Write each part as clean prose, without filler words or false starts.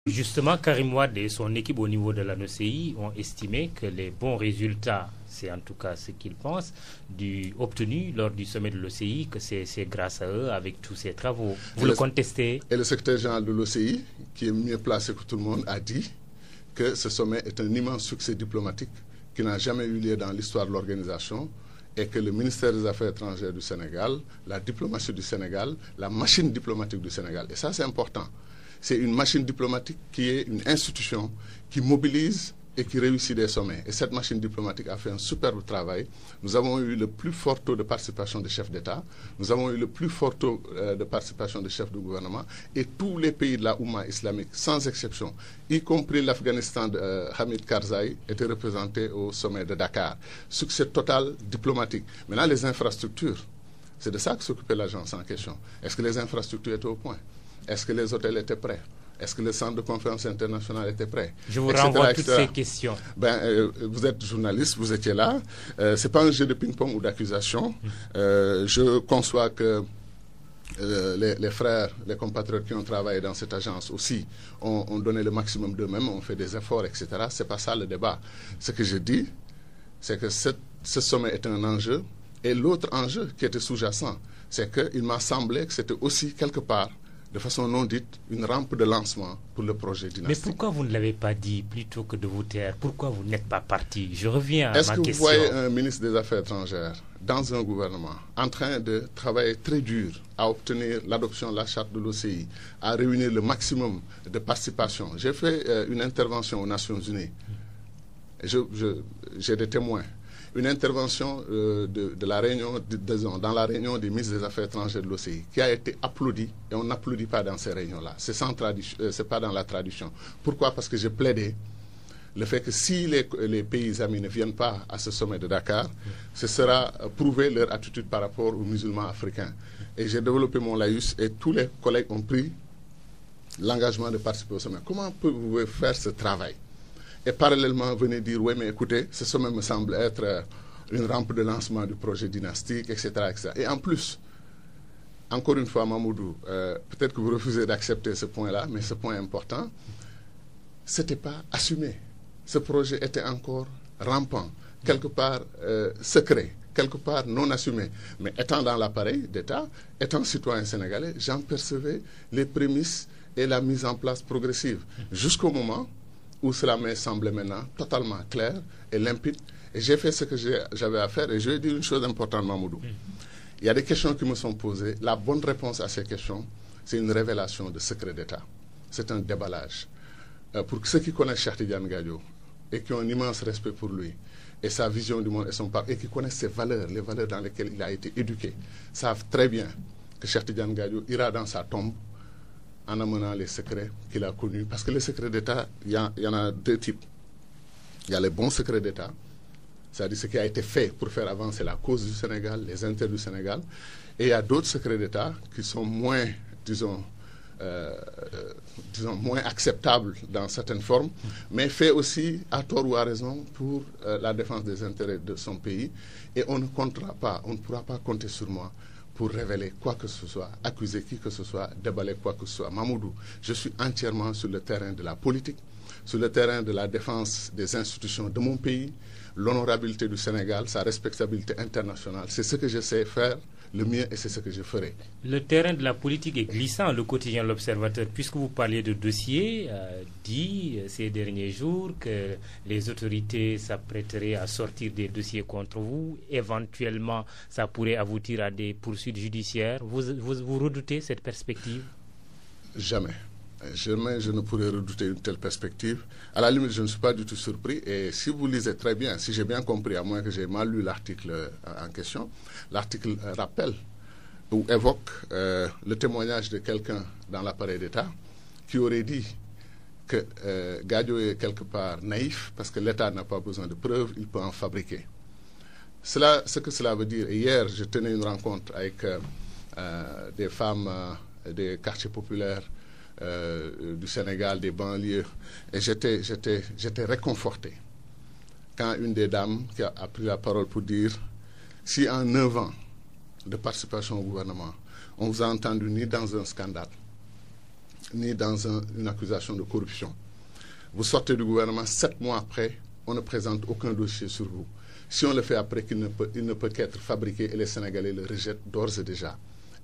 Justement, Karim Wade et son équipe au niveau de l'ANOCI ont estimé que les bons résultats, c'est en tout cas ce qu'ils pensent, obtenus lors du sommet de l'OCI, que c'est grâce à eux avec tous ces travaux. Vous le contestez? Et le secrétaire général de l'OCI, qui est mieux placé que tout le monde, a dit que ce sommet est un immense succès diplomatique qui n'a jamais eu lieu dans l'histoire de l'organisation et que le ministère des Affaires étrangères du Sénégal, la diplomatie du Sénégal, la machine diplomatique du Sénégal, et ça c'est important, c'est une machine diplomatique qui est une institution qui mobilise et qui réussit des sommets. Et cette machine diplomatique a fait un superbe travail. Nous avons eu le plus fort taux de participation des chefs d'État, nous avons eu le plus fort taux de participation des chefs de gouvernement, et tous les pays de la Oumma islamique, sans exception, y compris l'Afghanistan de Hamid Karzai, étaient représentés au sommet de Dakar. Succès total diplomatique. Maintenant, les infrastructures, c'est de ça que s'occupait l'agence en question. Est-ce que les infrastructures étaient au point? Est-ce que les hôtels étaient prêts? Est-ce que le centre de conférence international était prêt? Je vous renvoie à toutes ces questions. Vous êtes journaliste, vous étiez là. Ce n'est pas un jeu de ping-pong ou d'accusation. Je conçois que les frères, les compatriotes qui ont travaillé dans cette agence aussi ont donné le maximum d'eux-mêmes, ont fait des efforts, etc. Ce n'est pas ça le débat. Ce que je dis, c'est que ce sommet est un enjeu. Et l'autre enjeu qui était sous-jacent, c'est qu'il m'a semblé que c'était aussi quelque part, de façon non dite, une rampe de lancement pour le projet dynastique. Mais pourquoi vous ne l'avez pas dit plutôt que de vous taire? Pourquoi vous n'êtes pas parti? Je reviens à ma question. Est-ce que vous voyez un ministre des Affaires étrangères dans un gouvernement en train de travailler très dur à obtenir l'adoption de la charte de l'OCI, à réunir le maximum de participation? J'ai fait une intervention aux Nations Unies. J'ai des témoins. Une intervention de la réunion, dans la réunion des ministres des Affaires étrangères de l'OCI, qui a été applaudie, et on n'applaudit pas dans ces réunions-là. C'est pas dans la tradition. Pourquoi? Parce que j'ai plaidé le fait que si les pays amis ne viennent pas à ce sommet de Dakar, ce sera prouver leur attitude par rapport aux musulmans africains. Et j'ai développé mon laïus et tous les collègues ont pris l'engagement de participer au sommet. Comment pouvez-vous faire ce travail? Et parallèlement, venez dire, oui, mais écoutez, ce sommet me semble être une rampe de lancement du projet dynastique, etc. etc. Et en plus, encore une fois, Mamoudou, peut-être que vous refusez d'accepter ce point-là, mais ce point important, ce n'était pas assumé. Ce projet était encore rampant, quelque part secret, quelque part non assumé. Mais étant dans l'appareil d'État, étant citoyen sénégalais, j'en percevais les prémices et la mise en place progressive, jusqu'au moment où cela me semblait maintenant totalement clair et limpide. Et j'ai fait ce que j'avais à faire. Et je vais dire une chose importante, Mamoudou. Il y a des questions qui me sont posées. La bonne réponse à ces questions, c'est une révélation de secret d'État. C'est un déballage. Pour ceux qui connaissent Cheikh Tidiane Gadio et qui ont un immense respect pour lui, et sa vision du monde et son parcours, et qui connaissent ses valeurs, les valeurs dans lesquelles il a été éduqué, savent très bien que Cheikh Tidiane Gadio ira dans sa tombe en amenant les secrets qu'il a connus. Parce que les secrets d'État, il y en a deux types. Il y a les bons secrets d'État, c'est-à-dire ce qui a été fait pour faire avancer la cause du Sénégal, les intérêts du Sénégal. Et il y a d'autres secrets d'État qui sont moins, disons, moins acceptables dans certaines formes, mais faits aussi à tort ou à raison pour la défense des intérêts de son pays. Et on ne comptera pas, on ne pourra pas compter sur moi pour révéler quoi que ce soit, accuser qui que ce soit, déballer quoi que ce soit. Mamoudou, je suis entièrement sur le terrain de la politique, sur le terrain de la défense des institutions de mon pays, l'honorabilité du Sénégal, sa respectabilité internationale. C'est ce que je sais faire le mieux et c'est ce que je ferai. Le terrain de la politique est glissant. Le quotidien L'Observateur, puisque vous parliez de dossiers, dit ces derniers jours que les autorités s'apprêteraient à sortir des dossiers contre vous. Éventuellement, ça pourrait aboutir à des poursuites judiciaires. Vous redoutez cette perspective? Jamais. Jamais je ne pourrais redouter une telle perspective. À la limite, je ne suis pas du tout surpris. Et si vous lisez très bien, si j'ai bien compris, à moins que j'ai mal lu l'article en question, l'article rappelle ou évoque le témoignage de quelqu'un dans l'appareil d'État qui aurait dit que Gadio est quelque part naïf parce que l'État n'a pas besoin de preuves, il peut en fabriquer. Ce que cela veut dire, et hier, je tenais une rencontre avec des femmes des quartiers populaires du Sénégal, des banlieues, et j'étais réconforté quand une des dames qui a pris la parole pour dire si en 9 ans de participation au gouvernement, on vous a entendu ni dans un scandale, ni dans une accusation de corruption. Vous sortez du gouvernement, 7 mois après, on ne présente aucun dossier sur vous. Si on le fait après, il ne peut qu'être fabriqué et les Sénégalais le rejettent d'ores et déjà.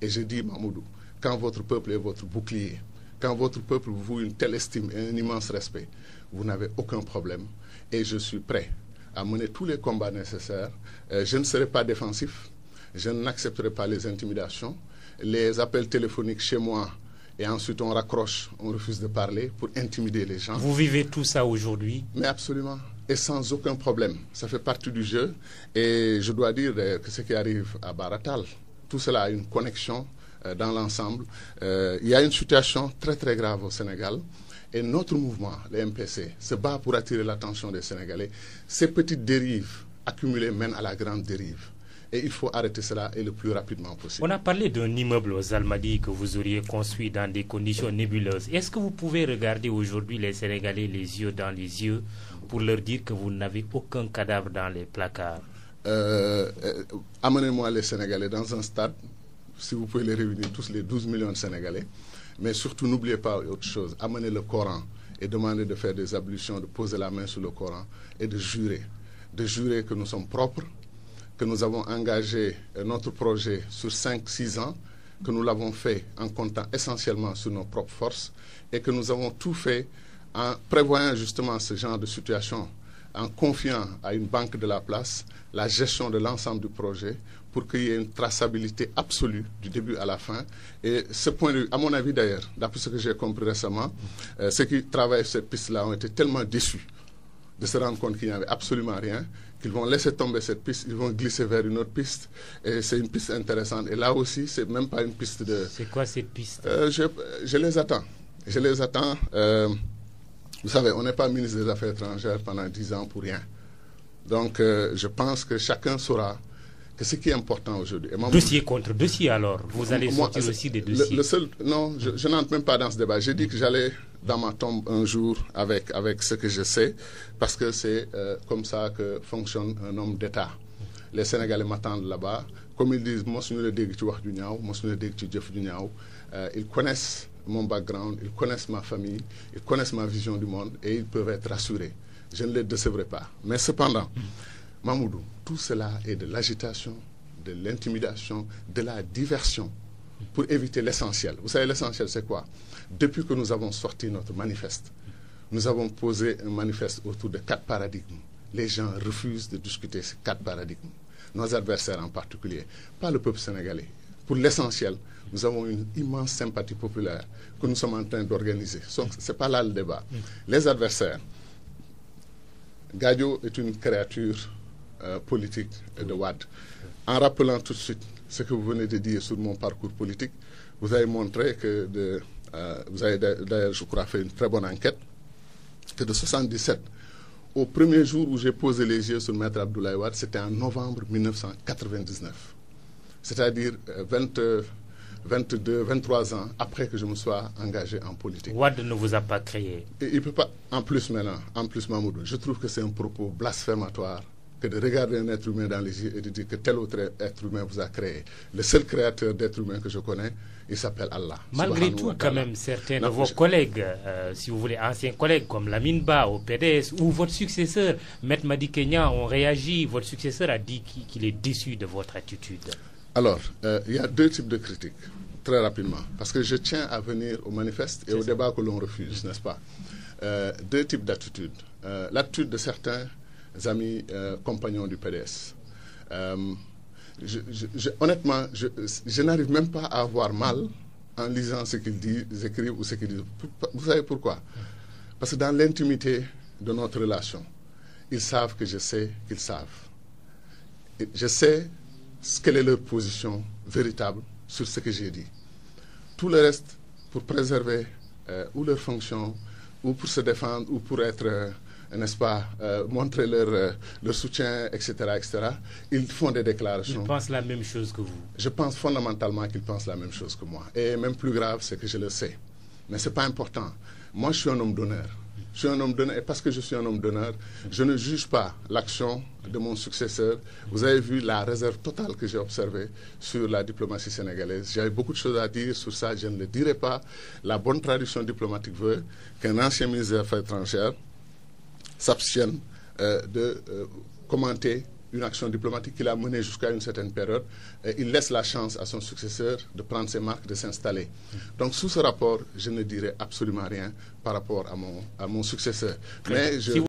Et je dis, Mamoudou, quand votre peuple est votre bouclier, quand votre peuple vous voue une telle estime et un immense respect, vous n'avez aucun problème. Et je suis prêt à mener tous les combats nécessaires. Je ne serai pas défensif. Je n'accepterai pas les intimidations. Les appels téléphoniques chez moi, et ensuite on raccroche, on refuse de parler pour intimider les gens. Vous vivez tout ça aujourd'hui? Mais absolument. Et sans aucun problème. Ça fait partie du jeu. Et je dois dire que ce qui arrive à Baratal, tout cela a une connexion dans l'ensemble. Il y a une situation très très grave au Sénégal. Et notre mouvement, les MPC, se bat pour attirer l'attention des Sénégalais. Ces petites dérives accumulées mènent à la grande dérive. Et il faut arrêter cela et le plus rapidement possible. On a parlé d'un immeuble aux Almadies que vous auriez construit dans des conditions nébuleuses. Est-ce que vous pouvez regarder aujourd'hui les Sénégalais les yeux dans les yeux pour leur dire que vous n'avez aucun cadavre dans les placards? Amenez-moi les Sénégalais dans un stade, si vous pouvez les réunir tous, les 12 millions de Sénégalais. Mais surtout, n'oubliez pas autre chose. Amenez le Coran et demandez de faire des ablutions, de poser la main sur le Coran et de jurer. De jurer que nous sommes propres, que nous avons engagé notre projet sur 5-6 ans, que nous l'avons fait en comptant essentiellement sur nos propres forces et que nous avons tout fait en prévoyant justement ce genre de situation, en confiant à une banque de la place la gestion de l'ensemble du projet pour qu'il y ait une traçabilité absolue du début à la fin. Et ce point de vue, à mon avis d'ailleurs, d'après ce que j'ai compris récemment, ceux qui travaillent sur cette piste-là ont été tellement déçus de se rendre compte qu'il n'y avait absolument rien, qu'ils vont laisser tomber cette piste, ils vont glisser vers une autre piste. Et c'est une piste intéressante. Et là aussi, c'est même pas une piste de... C'est quoi cette piste? Je les attends. Je les attends. Vous savez, on n'est pas ministre des Affaires étrangères pendant 10 ans pour rien. Donc, je pense que chacun saura que ce qui est important aujourd'hui... Dossier contre dossier, alors? Vous allez sortir aussi des dossiers? Non, je n'entre même pas dans ce débat. J'ai dit que j'allais dans ma tombe un jour avec ce que je sais, parce que c'est comme ça que fonctionne un homme d'État. Les Sénégalais m'attendent là-bas. Comme ils disent, ils connaissent mon background, ils connaissent ma famille, ils connaissent ma vision du monde et ils peuvent être rassurés. Je ne les décevrai pas. Mais cependant, Mamoudou, tout cela est de l'agitation, de l'intimidation, de la diversion pour éviter l'essentiel. Vous savez, l'essentiel, c'est quoi? Depuis que nous avons sorti notre manifeste, nous avons posé un manifeste autour de 4 paradigmes. Les gens refusent de discuter ces 4 paradigmes. Nos adversaires en particulier, pas le peuple sénégalais. Pour l'essentiel, nous avons une immense sympathie populaire que nous sommes en train d'organiser. Ce n'est pas là le débat. Les adversaires, Gadio est une créature politique de Wade. En rappelant tout de suite ce que vous venez de dire sur mon parcours politique, vous avez montré que, vous avez d'ailleurs, je crois, fait une très bonne enquête, que de 1977 au premier jour où j'ai posé les yeux sur Maître Abdoulaye Wade, c'était en novembre 1999. C'est-à-dire 23 ans après que je me sois engagé en politique. Wade ne vous a pas créé. Et il ne peut pas, en plus maintenant, Mamoudou, je trouve que c'est un propos blasphématoire que de regarder un être humain dans les yeux et de dire que tel autre être humain vous a créé. Le seul créateur d'être humain que je connais, il s'appelle Allah. Malgré tout, quand même, certains de vos collègues, si vous voulez, anciens collègues comme Lamine Ba au PDS ou votre successeur, Maître Madi Kenya, ont réagi. Votre successeur a dit qu'il est déçu de votre attitude. Alors, il y a 2 types de critiques, très rapidement, parce que je tiens à venir au manifeste et au débat que l'on refuse, n'est-ce pas? 2 types d'attitudes. L'attitude de certains amis compagnons du PDS. Honnêtement, je n'arrive même pas à avoir mal en lisant ce qu'ils disent, écrivent ou ce qu'ils disent. Vous savez pourquoi? Parce que dans l'intimité de notre relation, ils savent que je sais qu'ils savent. Et je sais quelle est leur position véritable sur ce que j'ai dit. Tout le reste, pour préserver ou leur fonction, ou pour se défendre, ou pour être... n'est-ce pas, montrer leur soutien, etc., etc., ils font des déclarations. Ils pensent la même chose que vous. Je pense fondamentalement qu'ils pensent la même chose que moi. Et même plus grave, c'est que je le sais. Mais ce n'est pas important. Moi, je suis un homme d'honneur. Je Je suis un homme d'honneur et parce que je suis un homme d'honneur, je ne juge pas l'action de mon successeur. Vous avez vu la réserve totale que j'ai observée sur la diplomatie sénégalaise. J'avais beaucoup de choses à dire sur ça, je ne le dirai pas. La bonne tradition diplomatique veut qu'un ancien ministre des Affaires étrangères s'abstienne de commenter une action diplomatique qu'il a menée jusqu'à une certaine période. Et il laisse la chance à son successeur de prendre ses marques, de s'installer. Donc, sous ce rapport, je ne dirai absolument rien par rapport à mon successeur. Mais